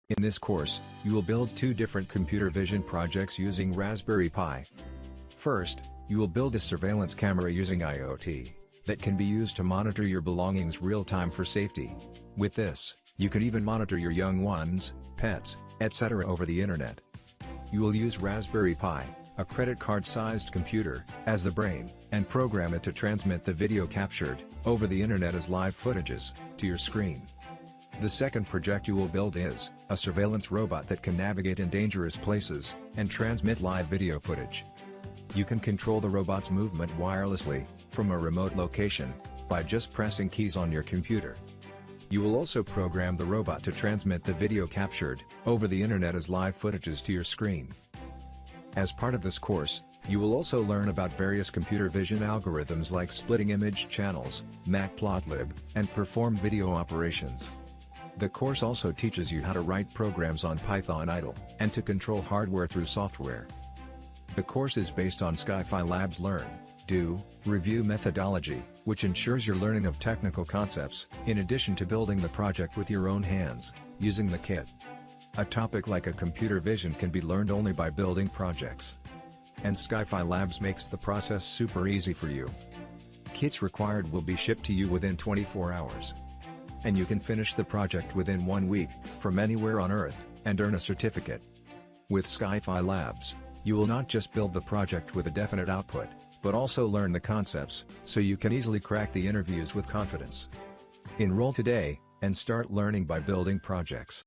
In this course, you will build 2 different computer vision projects using Raspberry Pi. First, you will build a surveillance camera using IoT that can be used to monitor your belongings real-time for safety. With this, you can even monitor your young ones, pets, etc. over the internet. You will use Raspberry Pi, a credit card-sized computer, as the brain, and program it to transmit the video captured over the internet as live footages to your screen. The second project you will build is a surveillance robot that can navigate in dangerous places and transmit live video footage. You can control the robot's movement wirelessly from a remote location by just pressing keys on your computer. You will also program the robot to transmit the video captured over the internet as live footages to your screen. As part of this course, you will also learn about various computer vision algorithms like splitting image channels, matplotlib, and perform video operations. The course also teaches you how to write programs on Python idle, and to control hardware through software. The course is based on Skyfi Labs' Learn, Do, Review methodology, which ensures your learning of technical concepts, in addition to building the project with your own hands, using the kit. A topic like a computer vision can be learned only by building projects. And Skyfi Labs makes the process super easy for you. Kits required will be shipped to you within 24 hours. And you can finish the project within 1 week, from anywhere on Earth, and earn a certificate. With Skyfi Labs, you will not just build the project with a definite output, but also learn the concepts, so you can easily crack the interviews with confidence. Enroll today, and start learning by building projects.